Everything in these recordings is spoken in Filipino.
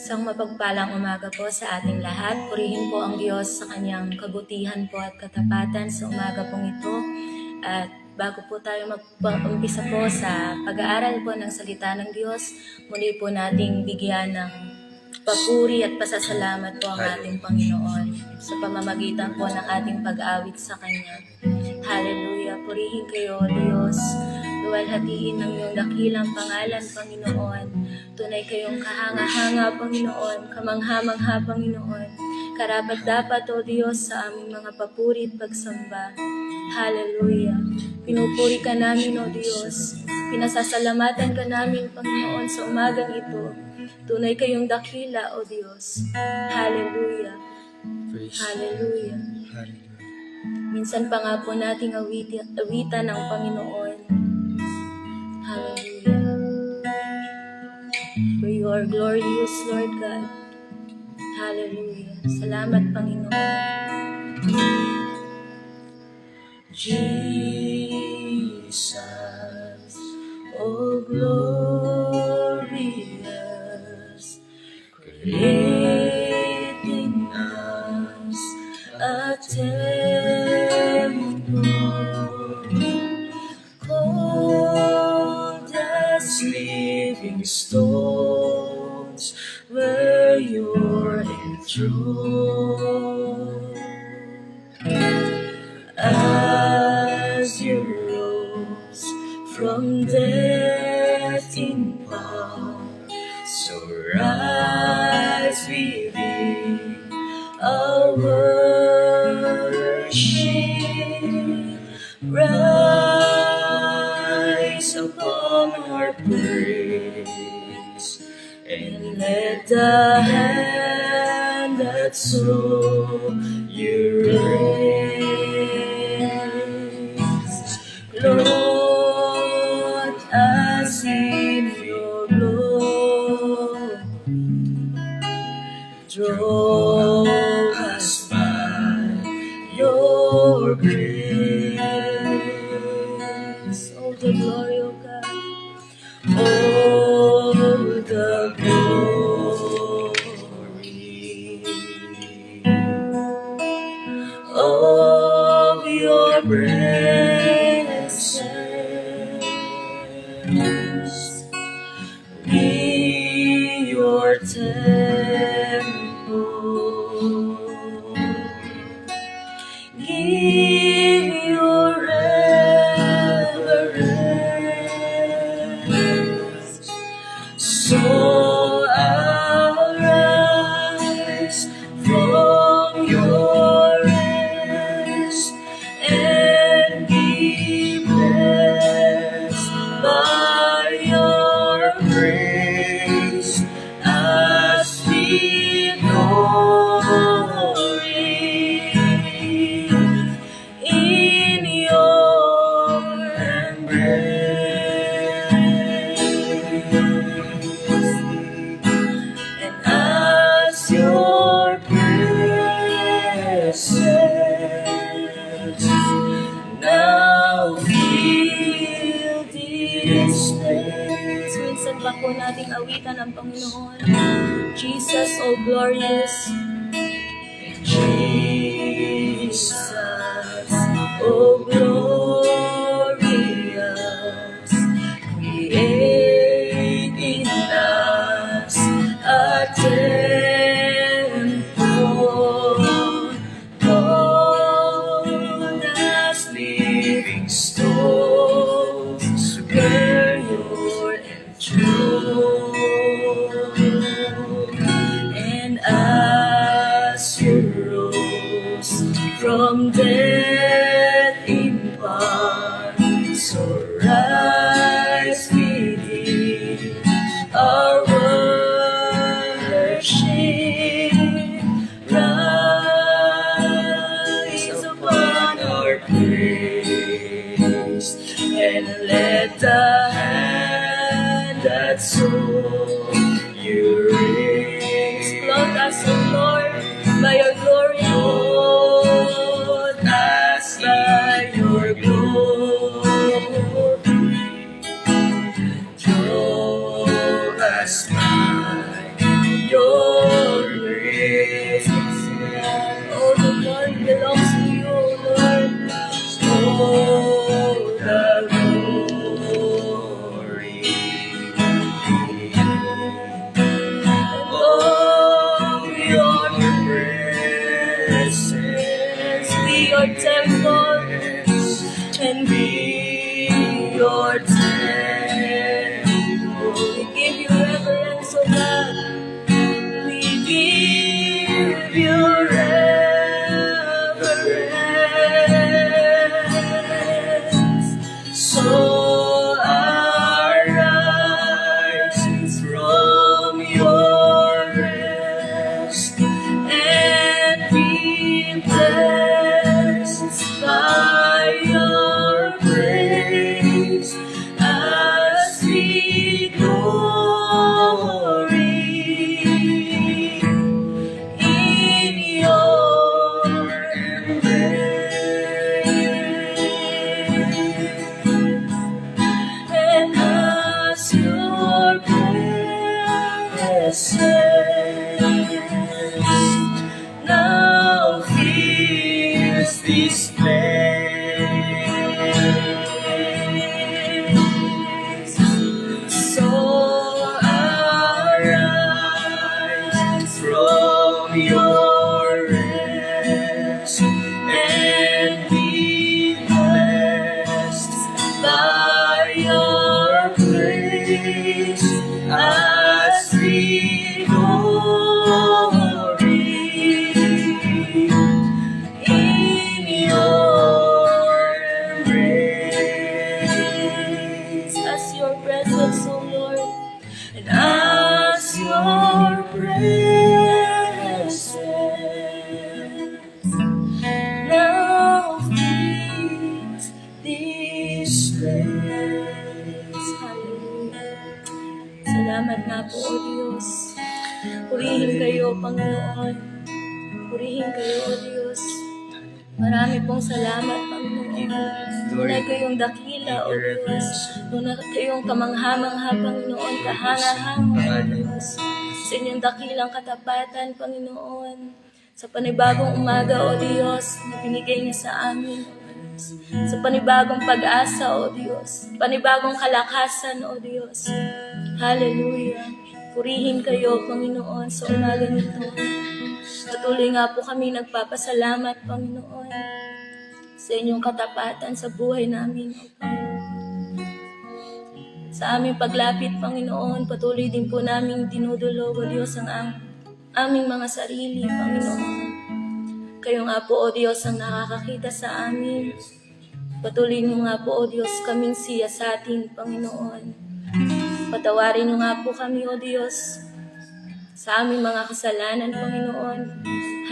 Isang mapagpalang umaga po sa ating lahat. Purihin po ang Diyos sa kanyang kabutihan po at katapatan sa umaga pong ito. At bago po tayo mag-umpisa po sa pag-aaral po ng salita ng Diyos, muli po nating bigyan ng papuri at pasasalamat po ang ating Panginoon sa pamamagitan po ng ating pag-awit sa Kanya. Hallelujah! Purihin kayo, Diyos. Luwalhatiin ng iyong dakilang pangalan, Panginoon. Tunay kayong kahanga-hanga, Panginoon, kamangha-mangha, Panginoon. Karapat-dapat, O Diyos, sa aming mga papuri at pagsamba. Hallelujah! Pinupuri ka namin, O Diyos. Pinasasalamatan ka namin, Panginoon, sa umagang ito. Tunay kayong dakila, O Diyos. Hallelujah! Hallelujah! Minsan pa nga po nating awitan ng Panginoon. Hallelujah! For you are glorious, Lord God. Hallelujah! Salamat, Panginoon. Jesus, oh glorious, creating us a temple, cold as living stones, where you're enthroned. As you rose from death, rise upon our praise, and let the hand that saw you raise, Lord, as in your glory, draw us by your grace. Oh, the glory of God. Oh, the glory of your presence. Be your temple. Give your reverence. So I'll rise from your rest and be blessed by your grace as we glory in your embrace. And as your presence now fill this place. Minsan ba po nating awitan ang Panginoon? Jesus, oh glorious. Jesus, oh glorious, create in us a temple, Lord, as living stones, where your enthroned, and as you rose from death in part, so rise within our worship, rise upon our praise, and let the hand that saw you raise, Lord, us, O Lord, by your glory, Lord, as by your glory, draw us by your grace. Oh, the glory belongs to you, O Lord. Oh, the glory of your presence, be your temple, and be your temple. We give you reverence, O God. We give you reverence. So arise from your rest and be blessed by your grace Salamat nga po, O Diyos. Purihin kayo, Panginoon. Purihin kayo, O Diyos. Marami pong salamat, Panginoon. Tunay kayong dakila, O Diyos. Tunay kayong kamangha-mangha, Panginoon. Kahanga-hanga, O Diyos. Sa inyong dakilang katapatan, Panginoon. Sa panibagong umaga, O Diyos, na binigay niyo sa amin, O Diyos. Sa panibagong pag-asa, O Diyos. Panibagong kalakasan, O Diyos. Hallelujah. Purihin kayo, Panginoon, sa umaga nito. Patuloy nga po kami nagpapasalamat, Panginoon, sa inyong katapatan sa buhay namin, O Panginoon. Sa aming paglapit, Panginoon, patuloy din po namin dinudulog, O Diyos, ang aming mga sarili, Panginoon. Kayo nga po, O Diyos, ang nakakakita sa amin. Patuloy niyo nga po, O Diyos, kaming siya sa atin, Panginoon. Patawarin niyo nga po kami, O Diyos, sa aming mga kasalanan, Panginoon.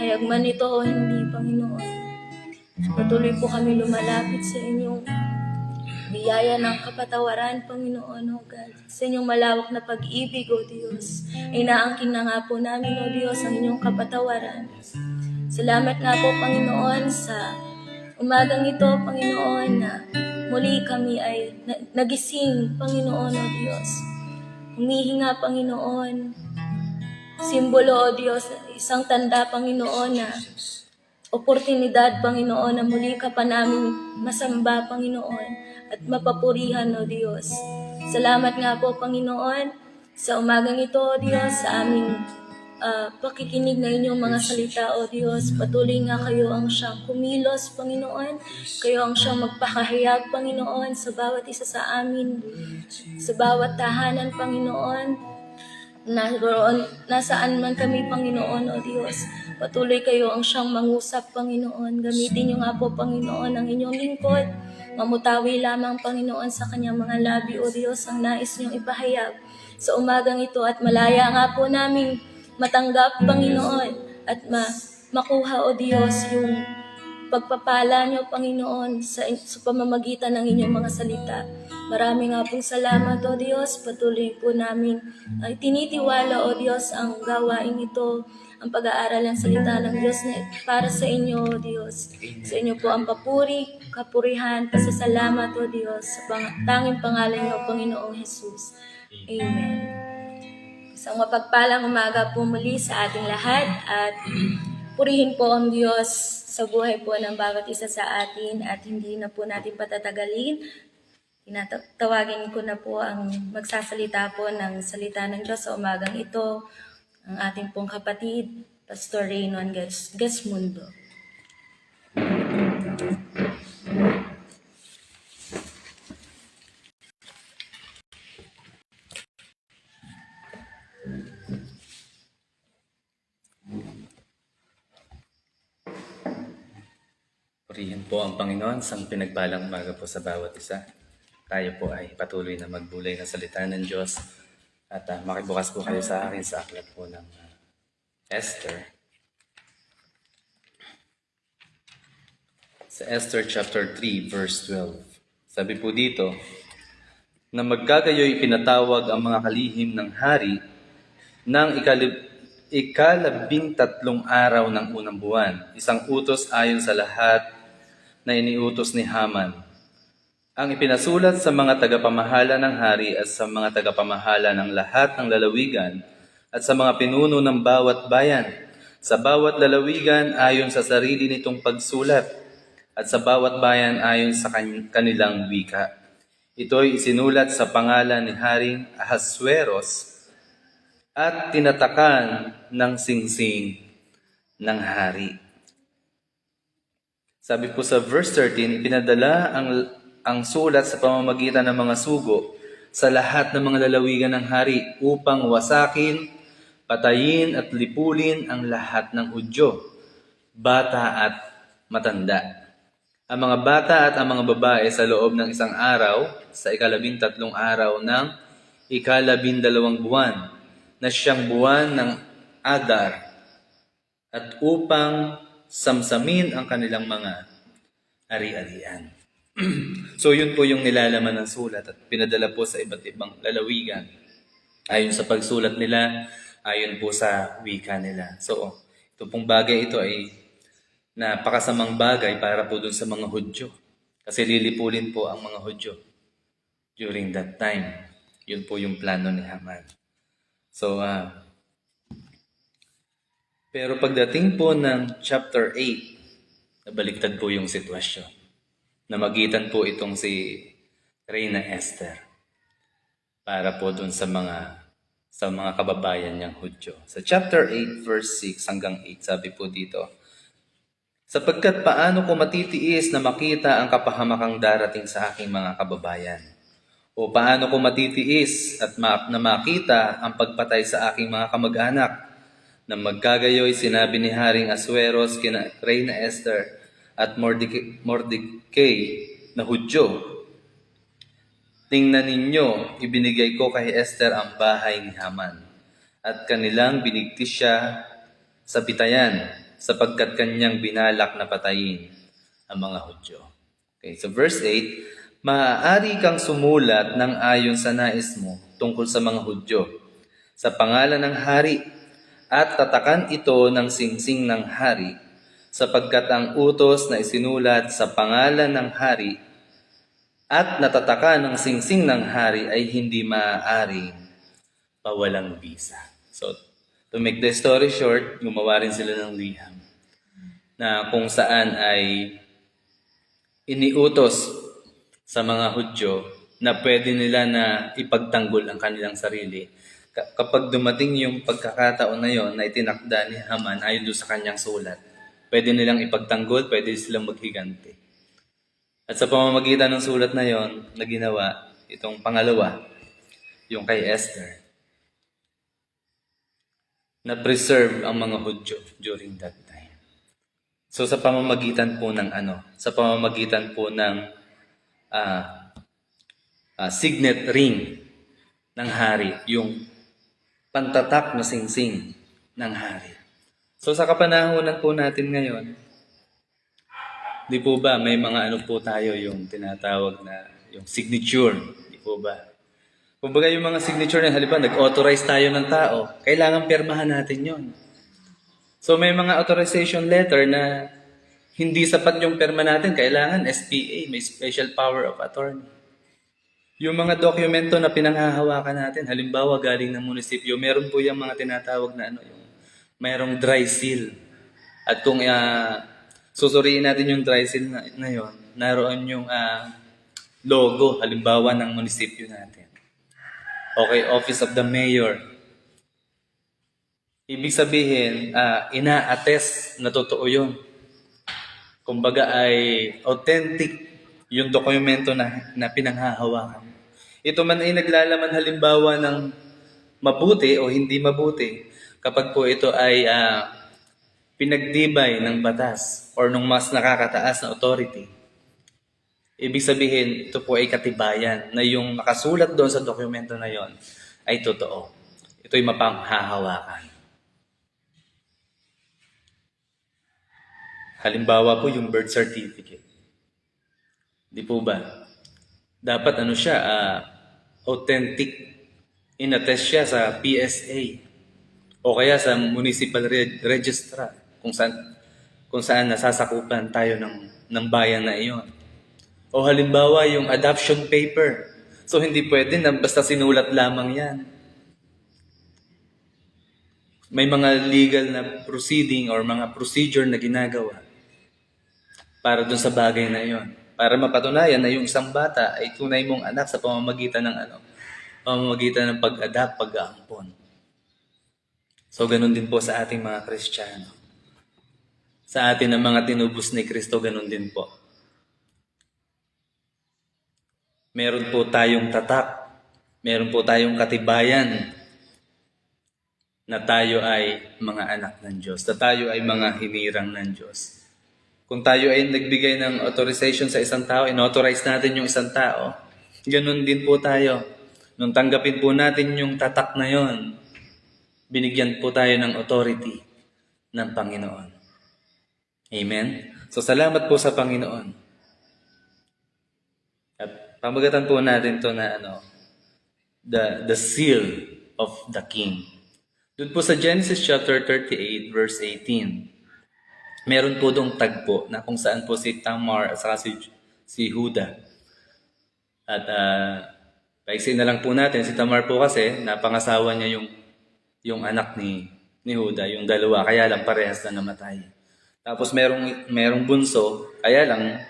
Hayag man ito o hindi, Panginoon. Patuloy po kami lumalapit sa inyong biyaya ng kapatawaran, Panginoon, O God. Sa inyong malawak na pag-ibig, O Diyos. Inaangkin na nga po namin, O Diyos, ang inyong kapatawaran. Salamat nga po, Panginoon, sa umagang ito, Panginoon, na muli kami ay nagising, Panginoon, O Diyos. Humihinga, Panginoon. Simbolo, O Diyos, isang tanda, Panginoon, na oportunidad, Panginoon, na muli ka pa namin masamba, Panginoon, at mapapurihan, O Diyos. Salamat nga po, Panginoon, sa umagang ito, O Diyos, sa aming pakikinig na inyong mga salita, O Diyos. Patuloy nga kayo ang siyang kumilos, Panginoon. Kayo ang siyang magpakahayag, Panginoon, sa bawat isa sa amin, sa bawat tahanan, Panginoon. Nasaan man kami, Panginoon, O Diyos. Patuloy kayo ang siyang mangusap, Panginoon. Gamitin niyo nga po, Panginoon, ang inyong lingkod. Mamutawi lamang, Panginoon, sa kanyang mga labi, O Diyos, ang nais niyong ipahayag sa umagang ito. At malaya nga po namin matanggap, Panginoon, at makuha, O Diyos, yung pagpapala niyo, Panginoon, sa pamamagitan ng inyong mga salita. Marami nga pong salamat, O Diyos. Patuloy po namin ay tinitiwala, O Diyos, ang gawain ito, ang pag-aaral ng salita ng Diyos na para sa inyo, O Diyos. Sa inyo po ang papuri, kapurihan, pasasalamat, O Diyos, sa tanging pangalan niyo, Panginoong Jesus. Amen. Isang mapagpalang umaga po muli sa ating lahat at purihin po ang Diyos sa buhay po ng bawat isa sa atin at hindi na po natin patatagalin. Tawagin ko na po ang magsasalita po ng salita ng Diyos sa umagang ito, ang ating pong kapatid, Pastor Reynon Gesmundo. Purihin po ang Panginoon sa pinagpalang umaga po sa bawat isa. Tayo po ay patuloy na magbulay ng salita ng Diyos at makibukas po kayo sa akin sa aklat po ng Esther. Sa Esther chapter 3 verse 12. Sabi po dito, na magkagayoy pinatawag ang mga kalihim ng hari ng ikalabing-tatlong araw ng unang buwan, isang utos ayon sa lahat na iniutos ni Haman. Ang ipinasulat sa mga tagapamahala ng hari at sa mga tagapamahala ng lahat ng lalawigan at sa mga pinuno ng bawat bayan, sa bawat lalawigan ayon sa sarili nitong pagsulat at sa bawat bayan ayon sa kanilang wika. Ito'y isinulat sa pangalan ni Haring Ahasuerus at tinatakan ng singsing ng hari. Sabi po sa verse 13, ipinadala ang sulat sa pamamagitan ng mga sugo sa lahat ng mga lalawigan ng hari upang wasakin, patayin at lipulin ang lahat ng Hudyo, bata at matanda. Ang mga bata at ang mga babae sa loob ng isang araw, sa ikalabing-tatlong araw ng ikalabindalawang buwan, na siyang buwan ng Adar, at upang samsamin ang kanilang mga ari-arian. So yun po yung nilalaman ng sulat at pinadala po sa iba't ibang lalawigan. Ayon sa pagsulat nila, ayon po sa wika nila. So, ito pong bagay ito ay napakasamang bagay para po dun sa mga Hudyo. Kasi lilipulin po ang mga Hudyo during that time. Yun po yung plano ni Haman. So, pero pagdating po ng chapter 8, nabaliktad po yung sitwasyon. Namagitan po itong si Reyna Esther para po dun sa mga kababayan niyang Hudyo. Sa chapter 8 verse 6 hanggang 8 sabi po dito, sapagkat paano ko matitiis na makita ang kapahamakang darating sa aking mga kababayan? O paano ko matitiis at na makita ang pagpatay sa aking mga kamag-anak? Na magkagayoy sinabi ni Haring Asueros kina Reyna Esther at Mordecai na Hudyo, tingnan ninyo, ibinigay ko kay Esther ang bahay ni Haman at kanilang binigtis siya sa bitayan sapagkat kanyang binalak na patayin ang mga Hudyo. Okay, so verse 8, maaari kang sumulat ng ayon sa nais mo tungkol sa mga Hudyo sa pangalan ng hari at tatakan ito ng singsing ng hari sapagkat ang utos na isinulat sa pangalan ng hari at natataka ng singsing ng hari ay hindi maaaring pawalang bisa. So, to make the story short, gumawa rin sila ng liham na kung saan ay iniutos sa mga Hudyo na pwede nila na ipagtanggol ang kanilang sarili. Kapag dumating yung pagkakataon na yon na itinakda ni Haman ayon doon sa kanyang sulat, pwede nilang ipagtanggol, pwede silang maghiganti. At sa pamamagitan ng sulat na yon na ginawa, itong pangalawa, yung kay Esther, na-preserve ang mga Hudyo during that time. So sa pamamagitan po ng signet ring ng hari, yung pantatak na singsing ng hari. So sa kapanahunan po natin ngayon, di po ba may mga po tayo yung tinatawag na yung signature, di po ba? Kumbaga yung mga signature na halimbawa nag-authorize tayo ng tao, kailangan pirmahan natin yon. So may mga authorization letter na hindi sapat yung pirma natin, kailangan SPA, may special power of attorney. Yung mga dokumento na pinanghahawakan natin, halimbawa galing ng munisipyo, meron po yung mga tinatawag na yung mayroong dry seal. At kung susuriin natin yung dry seal na yon, naroon yung logo, halimbawa ng munisipyo natin. Okay, Office of the Mayor. Ibig sabihin, ina-attest na totoo yun. Kumbaga ay authentic yung dokumento na pinanghahawakan. Ito man ay naglalaman halimbawa ng mabuti o hindi mabuti kapag po ito ay pinagdibay ng batas or nung mas nakakataas na authority. Ibig sabihin, ito po ay katibayan na yung nakasulat doon sa dokumento na yon ay totoo. Ito ay mapanghahawakan. Halimbawa po yung birth certificate. Di po ba? Dapat siya, authentic. Inattest siya sa PSA o kaya sa municipal registrar kung saan nasasakupan tayo ng bayan na iyon. O halimbawa yung adoption paper. So hindi pwede na basta sinulat lamang yan. May mga legal na proceeding or mga procedure na ginagawa para dun sa bagay na iyon. Para mapatunayan na yung isang bata ay tunay mong anak sa pamamagitan ng pag-adapt, pag-aampon. So, ganun din po sa ating mga Kristiyano. Sa atin ng mga tinubos ni Kristo, ganun din po. Meron po tayong tatak, meron po tayong katibayan na tayo ay mga anak ng Diyos, na tayo ay mga hinirang ng Diyos. Kung tayo ay nagbigay ng authorization sa isang tao, inauthorize natin yung isang tao, ganun din po tayo. Nung tanggapin po natin yung tatak na yon, binigyan po tayo ng authority ng Panginoon. Amen? So, salamat po sa Panginoon. At pamagatan po natin to na the seal of the King. Doon po sa Genesis chapter 38 verse 18, meron po doong tagpo na kung saan po si Tamar at saka si Huda. At paiksin na lang po natin, si Tamar po kasi napangasawa niya yung anak ni Huda, yung dalawa, kaya lang parehas na namatay. Tapos merong bunso, kaya lang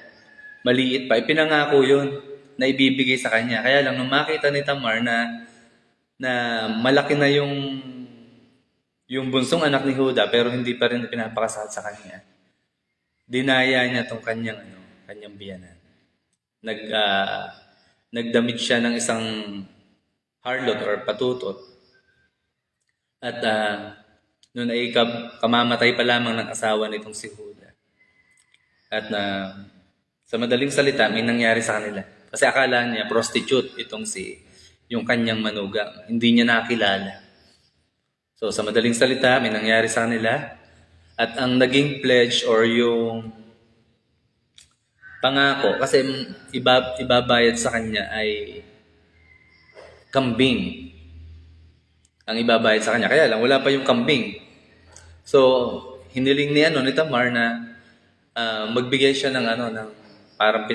maliit pa, ipinangako yun na ibibigay sa kanya. Kaya lang nung makita ni Tamar na malaki na yung bunsong anak ni Huda pero hindi pa rin pinapakasal sa kanya, dinaya niya tong kanyang biyanan. Nagdamit siya ng isang harlot or patutot. At noon ay kamamatay pa lamang ng asawa nitong si Huda. At sa madaling salita, may nangyari sa kanila. Kasi akala niya prostitute yung kanyang manugang. Hindi niya nakilala. So sa madaling salita, may nangyari sa kanila. At ang naging pledge or yung pangako, kasi ibabayad sa kanya ay kambing. Ang ibabayad sa kanya. Kaya lang, wala pa yung kambing. So, hiniling ni Tamar na magbigay siya ng parang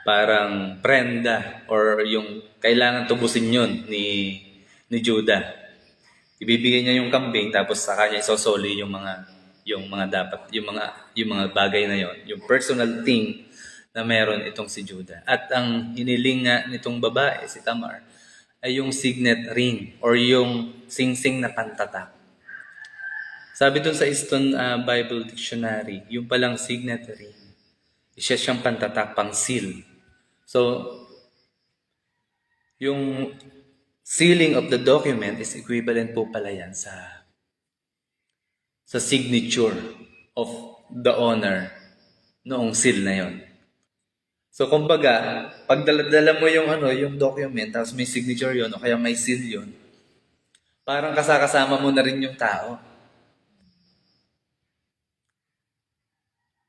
parang prenda or yung kailangan tubusin yun ni Judah. Ibibigay niya yung kambing tapos sa kanya isosoli yung mga bagay na yon, yung personal thing na meron itong si Judah. At ang hiniling nga nitong babae, si Tamar, ay yung signet ring or yung singsing na pantatak. Sabi dun sa Easton Bible Dictionary, yung palang signet ring, isa siyang pantatak, pang seal. So, yung sealing of the document is equivalent po pala yan sa signature of the owner noong seal na yon. So, kumbaga, pag dala mo yung document, tapos may signature yon o kaya may seal yon, parang kasama mo na rin yung tao.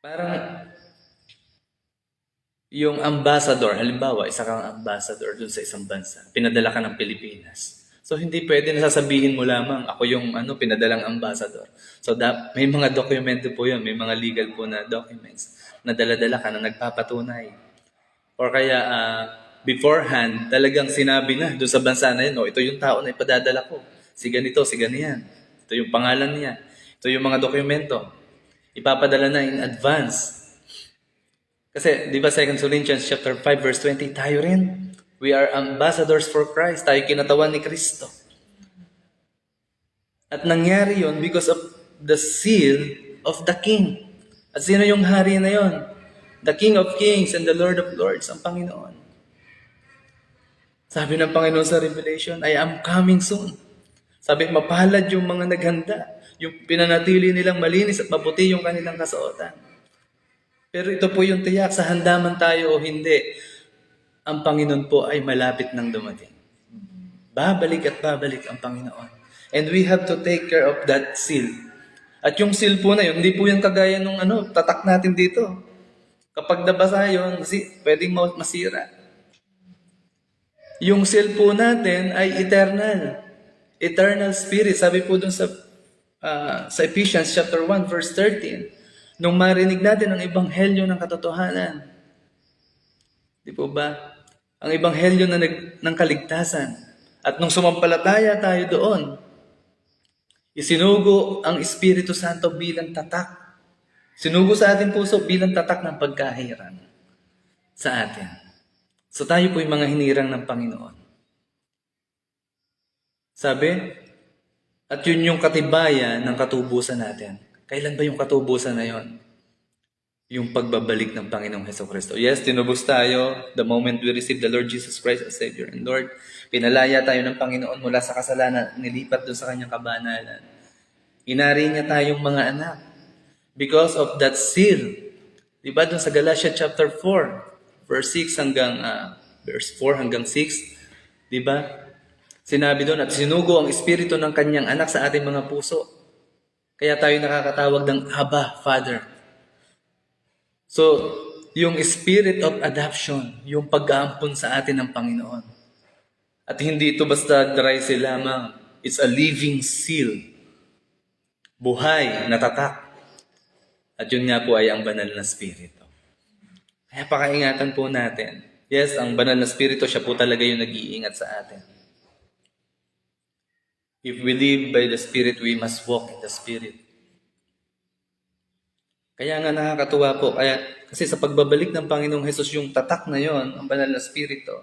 Parang yung ambassador, halimbawa, isa kang ambassador dun sa isang bansa, pinadala ka ng Pilipinas. So, hindi pwede na sasabihin mo lamang, ako yung pinadalang ambassador. So, may mga dokumento po yun, may mga legal po na documents na dala-dala ka na nagpapatunay. Or kaya, beforehand, talagang sinabi na doon sa bansa na yun, ito yung tao na ipadadala ko. Si ganito, si ganyan. Ito yung pangalan niya. Ito yung mga dokumento. Ipapadala na in advance. Kasi, di ba 2 Corinthians chapter 5 verse 20, tayo rin. We are ambassadors for Christ. Tayo kinatawan ni Kristo. At nangyari yon because of the seal of the King. At sino yung hari na yon? The King of Kings and the Lord of Lords, ang Panginoon. Sabi ng Panginoon sa Revelation, I am coming soon. Sabi, mapalad yung mga naghanda. Yung pinanatili nilang malinis at maputi yung kanilang kasuotan. Pero ito po yung tiyak, sa handa man tayo o hindi, ang Panginoon po ay malapit nang dumating. Babalik at babalik ang Panginoon. And we have to take care of that seal. At yung seal po na yun, hindi po yung kagaya nung tatak natin dito. Kapag nabasa yun, pwedeng masira. Yung seal po natin ay eternal. Eternal spirit. Sabi po dun sa Ephesians chapter 1 verse 13, nung marinig natin ang ebanghelyo ng katotohanan, di po ba? Ang ebanghelyo ng kaligtasan. At nung sumampalataya tayo doon, isinugo ang Espiritu Santo bilang tatak. Sinugo sa ating puso bilang tatak ng pagkahiran sa atin. So tayo po yung mga hinirang ng Panginoon. Sabi, at yun yung katibayan ng katubusan natin. Kailan ba yung katubusan na yon? Yung pagbabalik ng Panginoong Hesukristo. Yes, tinubos tayo the moment we receive the Lord Jesus Christ as Savior and Lord. Pinalaya tayo ng Panginoon mula sa kasalanan, nilipat doon sa kanyang kabanalan. Inari niya tayong mga anak because of that seal. Diba doon sa Galatia chapter 4, verse 6 hanggang verse 4 hanggang 6, diba? Sinabi doon, at sinugo ang Espiritu ng kanyang anak sa ating mga puso. Kaya tayo nakakatawag ng Abba, Father. So, yung spirit of adoption, yung pag-aampon sa atin ng Panginoon. At hindi ito basta dry seal lamang. It's a living seal. Buhay, natatak. At yun nga po ay ang banal na spirito. Kaya pakaingatan po natin. Yes, ang banal na spirito, siya po talaga yung nag-iingat sa atin. If we live by the Spirit, we must walk in the Spirit. Kaya nga nakakatuwa po. Kasi sa pagbabalik ng Panginoong Hesus, yung tatak na yon, ang banal na spirito,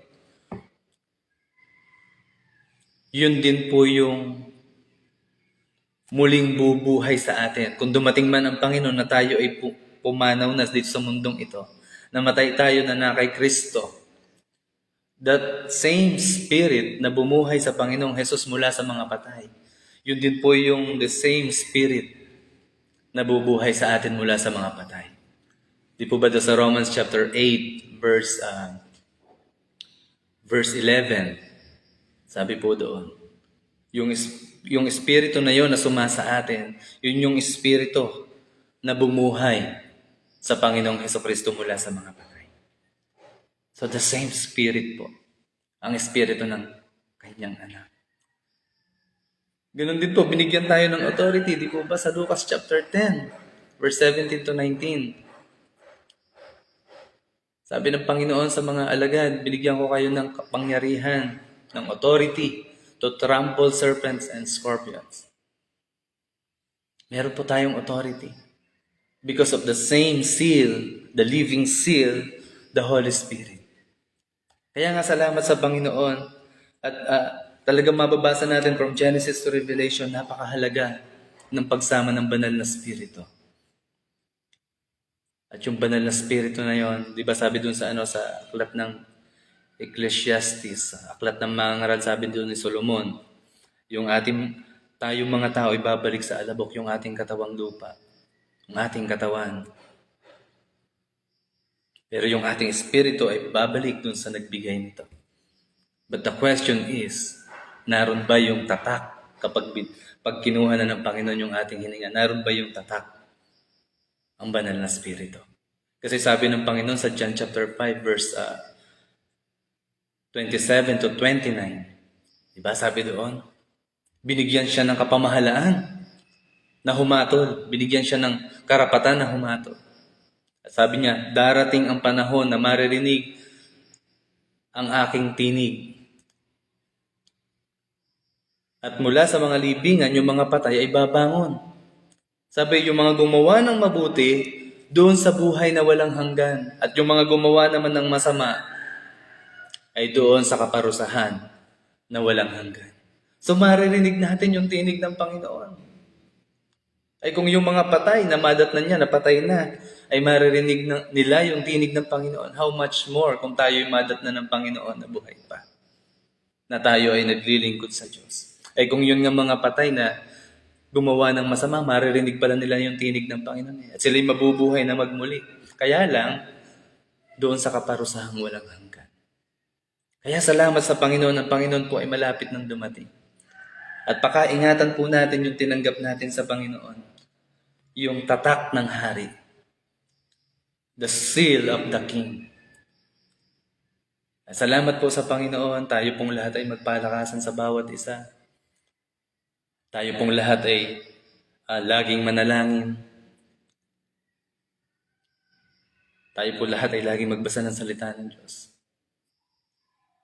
yun din po yung muling bubuhay sa atin. Kung dumating man ang Panginoon na tayo ay pumanaw na dito sa mundong ito, namatay tayo na kay Kristo, that same spirit na bumuhay sa Panginoong Hesus mula sa mga patay, yun din po yung the same spirit na bubuhay sa atin mula sa mga patay. Di po ba sa Romans chapter 8, verse 11, sabi po doon, yung espiritu na yon na sumasa atin, yun yung espiritu na bumuhay sa Panginoong Hesukristo mula sa mga patay. So the same spirit po, ang espiritu ng kanyang anak. Ganon din po, binigyan tayo ng authority, di po ba sa Lucas chapter 10, verse 17 to 19. Sabi ng Panginoon sa mga alagad, binigyan ko kayo ng kapangyarihan, ng authority to trample serpents and scorpions. Meron po tayong authority. Because of the same seal, the living seal, the Holy Spirit. Kaya nga salamat sa Panginoon. At talagang mababasa natin from Genesis to Revelation, napakahalaga ng pagsama ng banal na spirito. At yung banal na spirito na yon, di ba sabi dun sa aklat ng Ecclesiastes, aklat ng mga ngaral, sabi dun ni Solomon, tayong mga tao ibabalik sa alabok yung ating katawang lupa, yung ating katawan. Pero yung ating espiritu ay babalik dun sa nagbigay nito. But the question is, naroon ba yung tatak pag kinuha na ng Panginoon yung ating hininga? Naroon ba yung tatak? Ang banal na spirito. Kasi sabi ng Panginoon sa John chapter 5 verse 27 to 29. Diba sabi doon? Binigyan siya ng kapamahalaan na humatol. Binigyan siya ng karapatan na humatol. At sabi niya, darating ang panahon na maririnig ang aking tinig. At mula sa mga libingan, yung mga patay ay babangon. Sabi, yung mga gumawa ng mabuti, doon sa buhay na walang hanggan. At yung mga gumawa naman ng masama, ay doon sa kaparusahan na walang hanggan. So maririnig natin yung tinig ng Panginoon. Ay kung yung mga patay, namadat na niya, napatay na, ay maririnig nila yung tinig ng Panginoon. How much more kung tayo ay madat na ng Panginoon na buhay pa? Na tayo ay naglilingkod sa Diyos. Ay kung yun nga mga patay na gumawa ng masama, maririnig pala nila yung tinig ng Panginoon. At sila'y mabubuhay na magmuli. Kaya lang, doon sa kaparusahang walang hanggan. Kaya salamat sa Panginoon. Ang Panginoon po ay malapit nang dumating. At pakaingatan po natin yung tinanggap natin sa Panginoon. Yung tatak ng hari. The seal of the King. At salamat po sa Panginoon. Tayo pong lahat ay magpalakasan sa bawat isa. Tayo pong lahat ay laging manalangin. Tayo po lahat ay laging magbasa ng salita ng Diyos.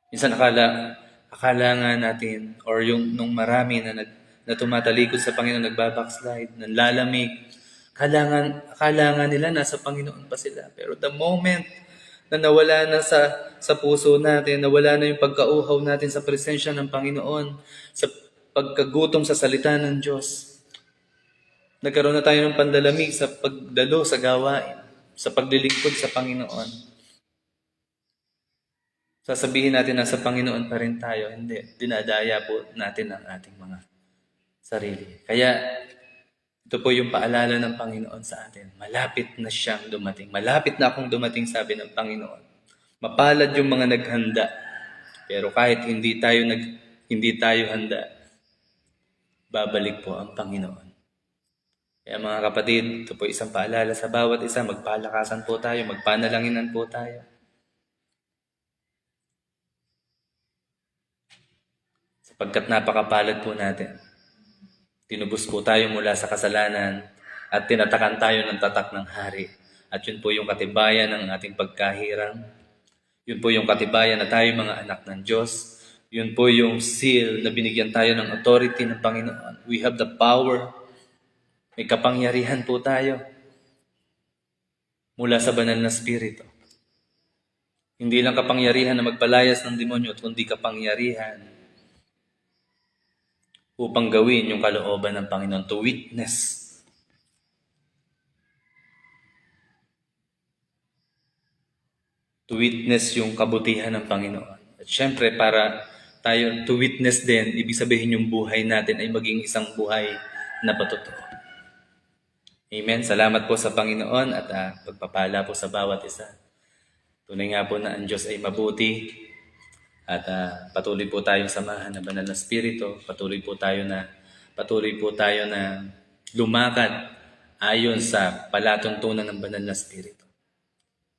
Minsan akala nga natin, or nung marami na tumatalikod sa Panginoon, nagbabackslide, nanlalamig, akala nga nila nasa Panginoon pa sila. Pero the moment na nawala na sa puso natin, nawala na yung pagkauhaw natin sa presensya ng Panginoon, sa pagkagutom sa salita ng Diyos, nagkaroon na tayo ng pandalamig sa pagdalo sa gawain, sa paglilingkod sa Panginoon. Sasabihin natin na sa Panginoon pa rin tayo, hindi. Dinadaya po natin ang ating mga sarili. Kaya ito po yung paalala ng Panginoon sa atin. Malapit na siyang dumating. Malapit na akong dumating, sabi ng Panginoon. Mapalad yung mga naghanda. Pero kahit hindi tayo handa, babalik po ang Panginoon. Kaya mga kapatid, ito po isang paalala sa bawat isa, magpalakasan po tayo, magpanalanginan po tayo. Sapagkat napakapalad po natin. Tinubos po tayo mula sa kasalanan at tinatakan tayo ng tatak ng hari. At yun po yung katibayan ng ating pagkahirang. Yun po yung katibayan na tayo mga anak ng Diyos. Yun po yung seal na binigyan tayo ng authority ng Panginoon. We have the power. May kapangyarihan po tayo mula sa banal na spirito. Hindi lang kapangyarihan na magpalayas ng demonyo, kundi kapangyarihan upang gawin yung kalooban ng Panginoon, to witness. To witness yung kabutihan ng Panginoon. At syempre, para tayo to witness din, ibig sabihin yung buhay natin ay maging isang buhay na patotoo. Amen. Salamat po sa Panginoon at pagpapala po sa bawat isa. Tunay nga po na ang Diyos ay mabuti at patuloy po tayong samahan ng banal na spirito. Patuloy po tayo na lumakad ayon sa palatuntunan ng banal na spirito.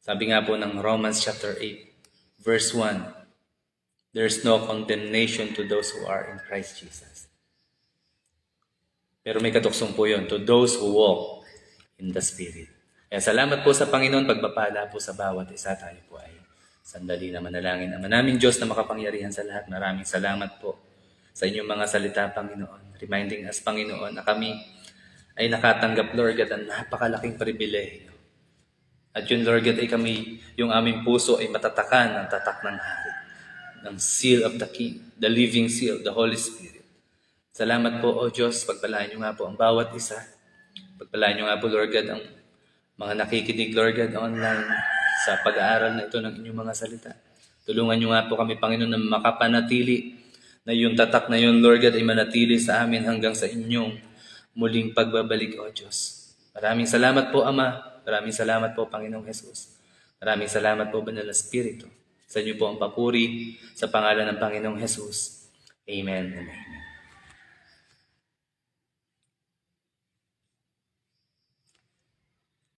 Sabi nga po ng Romans chapter 8, verse 1, there's no condemnation to those who are in Christ Jesus. Pero may katuksong po yun, to those who walk in the Spirit. Kaya salamat po sa Panginoon, pagpapala po sa bawat isa. Tayo po ay sandali na manalangin. Ama namin Diyos na makapangyarihan sa lahat, maraming salamat po sa inyong mga salita, Panginoon. Reminding us, Panginoon, na kami ay nakatanggap, Lord God, ang napakalaking pribilehiyo. At yun, Lord God, ay kami, yung aming puso ay matatakan ng tatak ng hari, ng seal of the King, the living seal, the Holy Spirit. Salamat po, O Diyos, pagpalain niyo nga po ang bawat isa. Pagpalain niyo nga po, Lord God, ang mga nakikinig, Lord God, online sa pag-aaral na ito ng inyong mga salita. Tulungan niyo nga po kami, Panginoon, na makapanatili na yung tatak na yun, Lord God, ay manatili sa amin hanggang sa inyong muling pagbabalik, O Diyos. Maraming salamat po, Ama. Maraming salamat po, Panginoong Jesus. Maraming salamat po, Banal na Espiritu. Sa inyo po ang papuri sa pangalan ng Panginoong Jesus. Amen. Amen.